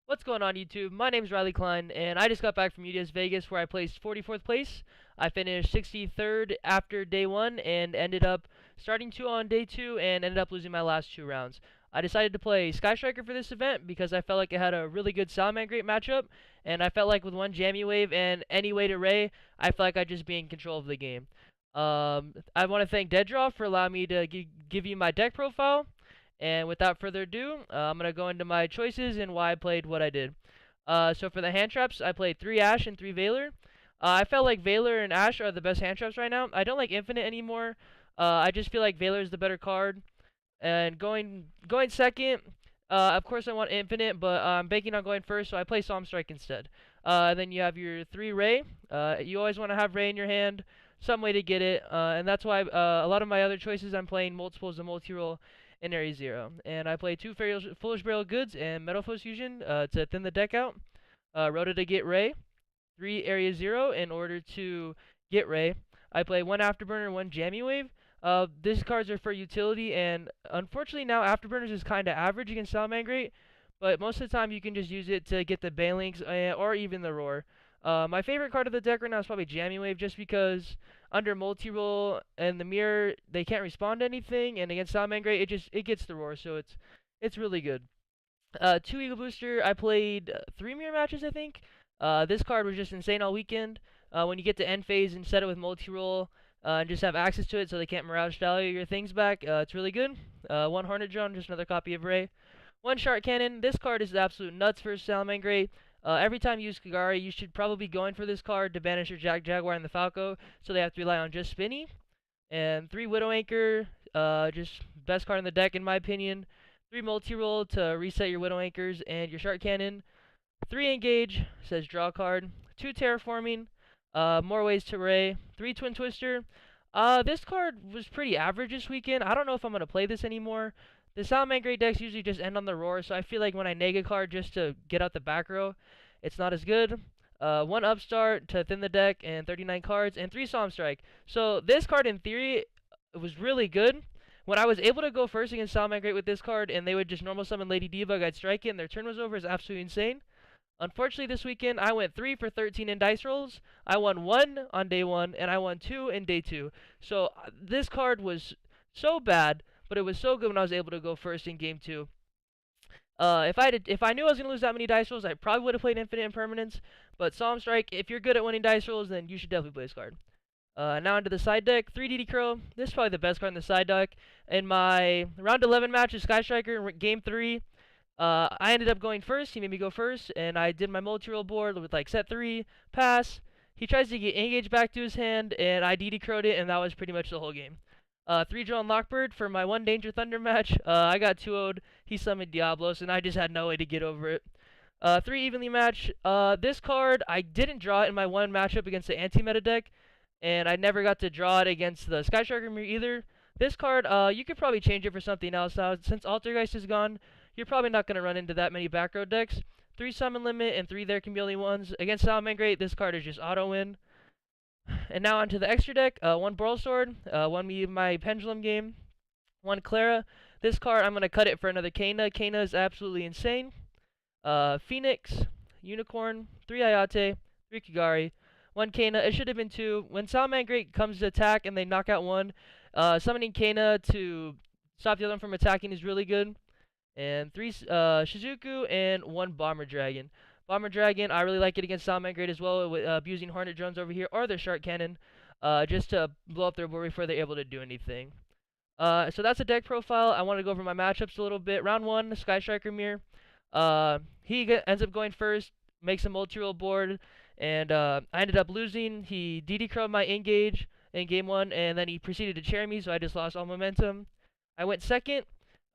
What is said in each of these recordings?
What's going on YouTube? My name is Riley Klein, and I just got back from UDS Vegas where I placed 44th place. I finished 63rd after day 1 and ended up starting 2 on day 2 and ended up losing my last 2 rounds. I decided to play Sky Striker for this event because I felt like it had a really good Salman Great matchup, and I felt like with one Jammy Wave and any way to Ray, I felt like I'd just be in control of the game. I want to thank Deaddraw for allowing me to give you my deck profile. And without further ado, I'm going to go into my choices and why I played what I did. So for the hand traps, I played 3 Ash and 3 Valor. I felt like Valor and Ash are the best hand traps right now. I don't like Infinite anymore. I just feel like Valor is the better card. And going second, of course I want Infinite, but I'm banking on going first, so I play Psalm Strike instead. Then you have your 3 Ray. You always want to have Ray in your hand, some way to get it. And that's why a lot of my other choices I'm playing multiples of multi-roll in Area 0. And I play 2 Foolish Burial Goods and Metal Foes Fusion to thin the deck out. Rota to get Ray, 3 Area 0 in order to get Ray. I play 1 Afterburner, 1 Jammy Wave. These cards are for utility, and unfortunately now Afterburners is kind of average against Salamangreat, but most of the time you can just use it to get the Banelinks or even the Roar. My favorite card of the deck right now is probably Jammy Wave, just because under multi-roll and the mirror they can't respond to anything, and against Salamangreat it gets the Roar, so it's really good. 2 Eagle Booster, I played 3 mirror matches, I think. This card was just insane all weekend. When you get to end phase and set it with multi-roll, and just have access to it so they can't Mirage Value your things back, it's really good. 1 Hornet Drone, just another copy of Ray. 1 Shark Cannon, this card is absolute nuts for Salamangreat. Every time you use Kagari, you should probably be going for this card to banish your Jaguar and the Falco, so they have to rely on just Spinny. And 3 Widow Anchor, just best card in the deck in my opinion. 3 Multi-Roll to reset your Widow Anchors and your Shark Cannon. 3 Engage, says draw card. 2 Terraforming, more ways to Ray. 3 Twin Twister. This card was pretty average this weekend. I don't know if I'm going to play this anymore. The Salamangreat decks usually just end on the Roar, so I feel like when I neg a card just to get out the back row, it's not as good. 1 Upstart to thin the deck, and 39 cards, and 3 Psalm Strike. So this card, in theory, was really good. When I was able to go first against Salamangreat with this card, and they would just normal summon Lady Debug, I'd strike it, and their turn was over, is absolutely insane. Unfortunately, this weekend, I went 3 for 13 in dice rolls. I won 1 on day 1, and I won 2 in day 2. So this card was so bad, but it was so good when I was able to go first in game 2. If I knew I was going to lose that many dice rolls, I probably would have played Infinite Impermanence. But Psalm Strike, if you're good at winning dice rolls, then you should definitely play this card. Now into the side deck, 3 DD Crow. This is probably the best card in the side deck. In my round 11 match with Sky Striker, game 3, I ended up going first. He made me go first, and I did my multi-roll board with like set 3, pass. He tries to get engaged back to his hand, and I DD Crow'd it, and that was pretty much the whole game. 3 Drone Lockbird for my 1 Danger Thunder match. I got 2-0'd. He summoned Diablos, and I just had no way to get over it. 3 Evenly match. This card, I didn't draw it in my 1 matchup against the anti-meta deck, and I never got to draw it against the Sky Striker mirror either. This card, you could probably change it for something else now. Since Altergeist is gone, you're probably not going to run into that many back row decks. 3 Summon Limit and 3 There Can Be Only Ones. Against Salamangreat, this card is just auto-win. And now onto the extra deck. 1 Brawl Sword, 1 my Pendulum game, 1 Clara. This card, I'm going to cut it for another Kana. Kana is absolutely insane. Phoenix, Unicorn, 3 Ayate, 3 Kagari, 1 Kana. It should have been 2. When Salamangreat comes to attack and they knock out 1, summoning Kana to stop the other one from attacking is really good. And 3 Shizuku and 1 Bomber Dragon. Bomber Dragon, I really like it against Salamangreat as well, with abusing Hornet Drones over here, or their Shark Cannon, just to blow up their board before they're able to do anything. So that's a deck profile. I want to go over my matchups a little bit. Round 1, Sky Striker Mirror. He ends up going first, makes a multi-roll board, and I ended up losing. He DD Crow'd my Engage in game 1, and then he proceeded to chair me, so I just lost all momentum. I went second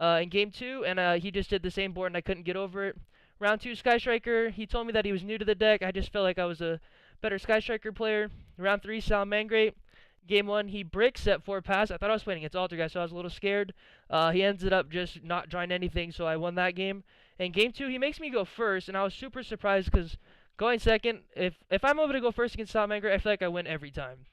in game 2, and he just did the same board, and I couldn't get over it. Round 2, Sky Striker. He told me that he was new to the deck. I just felt like I was a better Sky Striker player. Round 3, Salamangreat. Game 1, he bricks at 4 pass. I thought I was playing against Altergeist, so I was a little scared. He ended up just not drawing anything, so I won that game. And game 2, he makes me go first, and I was super surprised because going second, if I'm able to go first against Salamangreat, I feel like I win every time.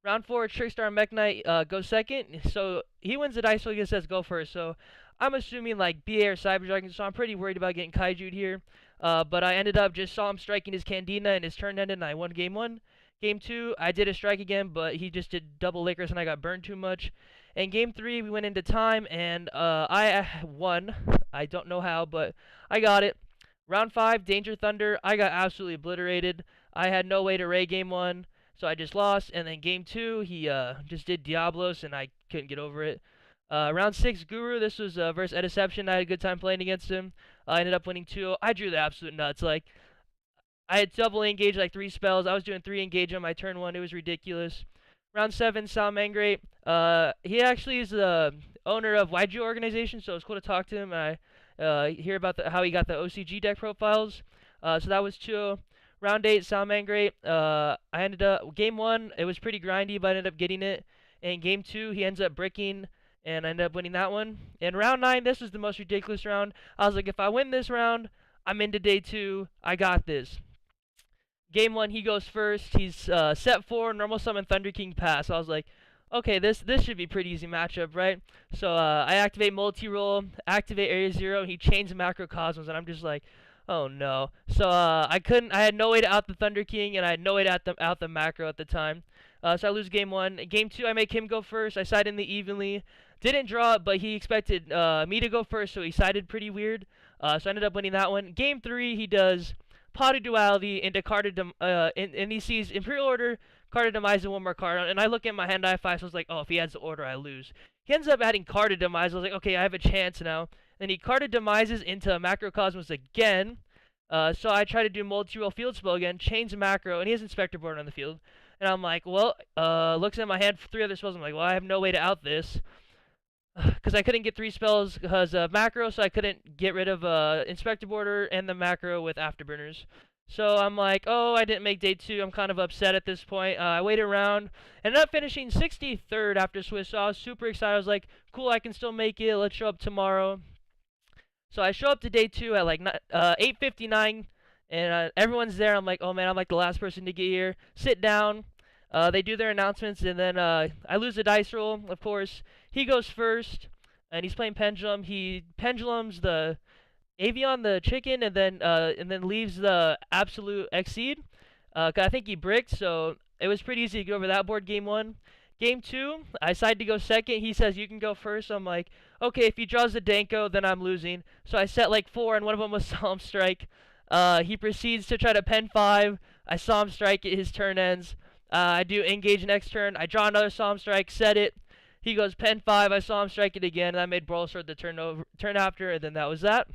Round 4, Trickstar Mech Knight goes second, so he wins the dice roll. He says go first. So I'm assuming like BA or Cyber Dragon, so I'm pretty worried about getting Kaiju'd here. But I ended up just saw him striking his Candina, and his turn ended, and I won game 1. Game 2, I did a strike again, but he just did double Licorice, and I got burned too much. And game 3, we went into time, and I won. I don't know how, but I got it. Round 5, Danger Thunder, I got absolutely obliterated. I had no way to Ray game 1, so I just lost. And then game 2, he just did Diablos, and I couldn't get over it. Round 6, Guru, this was versus Deception. I had a good time playing against him. I ended up winning 2-0. I drew the absolute nuts. Like, I had double engage like 3 spells. I was doing 3 engage on my turn 1. It was ridiculous. Round 7, Salamangreat. He actually is the owner of YG Organization, so it was cool to talk to him. I hear about how he got the OCG deck profiles. So that was 2-0. Round 8, Salamangreat. I ended up, game 1, it was pretty grindy, but I ended up getting it. And game 2, he ends up bricking, and I ended up winning that one. And round 9, this was the most ridiculous round. I was like, if I win this round, I'm into day 2. I got this. Game 1, he goes first. He's set 4, normal summon Thunder King pass. I was like, okay, this should be a pretty easy matchup, right? So I activate multi-roll, activate Area 0, and he chains Macrocosmos, and I'm just like, oh no. So I had no way to out the Thunder King, and I had no way to out the Macro at the time. So I lose game 1. Game 2, I make him go first. I side in the evenly. Didn't draw it, but he expected me to go first, so he sided pretty weird. So I ended up winning that one. Game 3, he does Pot of Duality into and he sees Imperial Order, Card of Demise, and one more card. And I look at my hand eye 5, so I was like, oh, if he adds the Order, I lose. He ends up adding Card of Demise. I was like, okay, I have a chance now. Then he Card of Demises into Macrocosmos again. So I try to do multi-roll field spell again, chains Macro, and he has Inspector Board on the field. And I'm like, well, looks at my hand for 3 other spells. I'm like, well, I have no way to out this. Because I couldn't get 3 spells because of Macro, so I couldn't get rid of Inspector Border and the Macro with Afterburners. So I'm like, oh, I didn't make day 2. I'm kind of upset at this point. I waited around. Ended up finishing 63rd after Swiss, so I was super excited. I was like, cool, I can still make it. Let's show up tomorrow. So I show up to day 2 at like 8:59, and everyone's there. I'm like, oh man, I'm like the last person to get here. Sit down. They do their announcements, and then I lose a dice roll, of course. He goes first, and he's playing Pendulum. He pendulums the Avion, the chicken, and then leaves the Absolute Exceed. 'Cause I think he bricked, so it was pretty easy to get over that board game 1. Game 2, I decide to go second. He says, you can go first. I'm like, okay, if he draws a Danko, then I'm losing. So I set like 4, and one of them was Solemn Strike. He proceeds to try to pen 5. I Solemn Strike it, his turn ends. I do engage next turn. I draw another Solemn Strike, set it. He goes pen 5. I Solemn Strike it again, and I made Brawl Sword the turn after, and then that was that.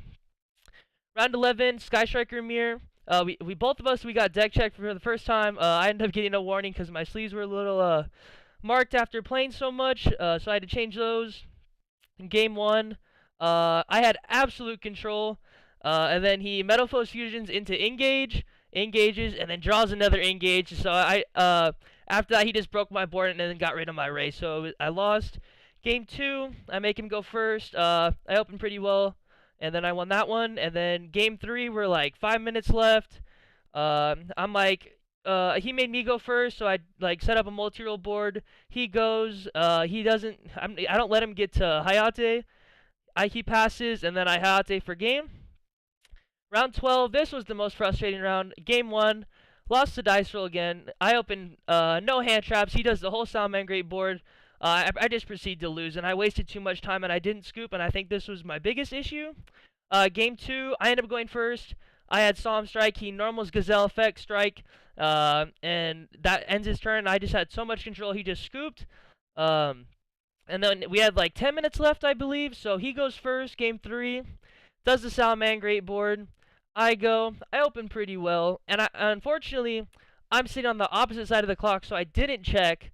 Round 11, Sky Striker Mirror. We both of us, we got deck checked for the first time. I ended up getting a warning because my sleeves were a little marked after playing so much, so I had to change those. In game 1, I had absolute control, and then he Metalfoes fusions into engages, and then draws another engage. So after that, he just broke my board and then got rid of my Ray. So I lost. Game 2, I make him go first. I opened pretty well, and then I won that one. And then game 3, we're like 5 minutes left. I'm like, he made me go first, so I like set up a multi-roll board. He goes. He doesn't. I don't let him get to Hayate. He passes, and then I Hayate for game. Round 12, this was the most frustrating round. Game 1, lost the dice roll again. I opened no hand traps. He does the whole Salamangreat board. I just proceed to lose, and I wasted too much time, and I didn't scoop, and I think this was my biggest issue. Game 2, I ended up going first. I had Solemn Strike. He normals Gazelle Effect Strike, and that ends his turn. I just had so much control. He just scooped. And then we had like 10 minutes left, I believe, so he goes first. Game 3, does the Salamangreat board. I open pretty well, and unfortunately, I'm sitting on the opposite side of the clock, so I didn't check.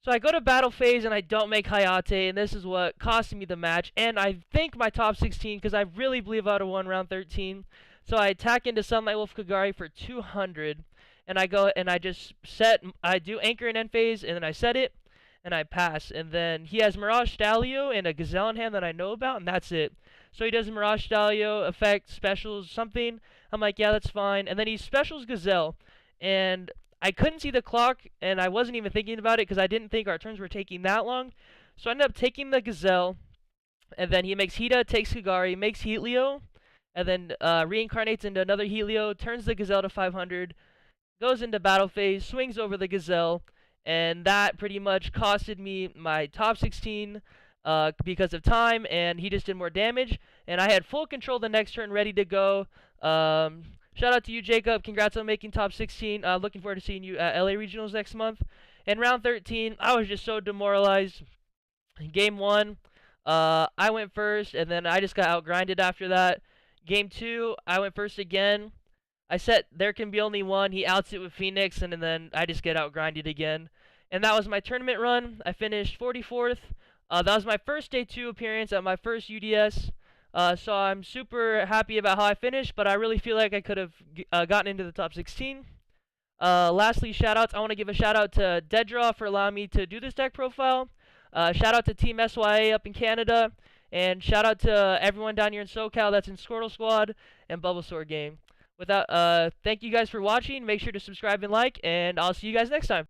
So I go to battle phase, and I don't make Hayate, and this is what cost me the match. And I think my top 16, because I really believe I would have won round 13. So I attack into Sunlight Wolf Kagari for 200, and I go, and I just I do Anchor in end phase, and then I set it, and I pass. And then he has Mirage Stalio and a Gazelle in hand that I know about, and that's it. So he does Mirage Stalio, effect, specials, something. I'm like, yeah, that's fine. And then he specials Gazelle. And I couldn't see the clock, and I wasn't even thinking about it because I didn't think our turns were taking that long. So I ended up taking the Gazelle. and then he makes Hita, takes Kagari, makes Heatleo, and then reincarnates into another Heatleo, turns the Gazelle to 500, goes into battle phase, swings over the Gazelle, and that pretty much costed me my top 16 because of time, and he just did more damage, and I had full control the next turn, ready to go. Shout out to you, Jacob. Congrats on making top 16. Looking forward to seeing you at LA Regionals next month. In round 13, I was just so demoralized. Game 1, I went first, and then I just got outgrinded after that. Game 2, I went first again. I said there can be only one. He outs it with Phoenix, and then I just get outgrinded again. And that was my tournament run. I finished 44th. That was my first day 2 appearance at my first UDS. So I'm super happy about how I finished, but I really feel like I could have gotten into the top 16. Lastly, shoutouts. I want to give a shout out to Deaddraw for allowing me to do this deck profile. Shout out to Team SYA up in Canada. And shout out to everyone down here in SoCal that's in Squirtle Squad and Bulbasaur Game. Thank you guys for watching. Make sure to subscribe and like, and I'll see you guys next time.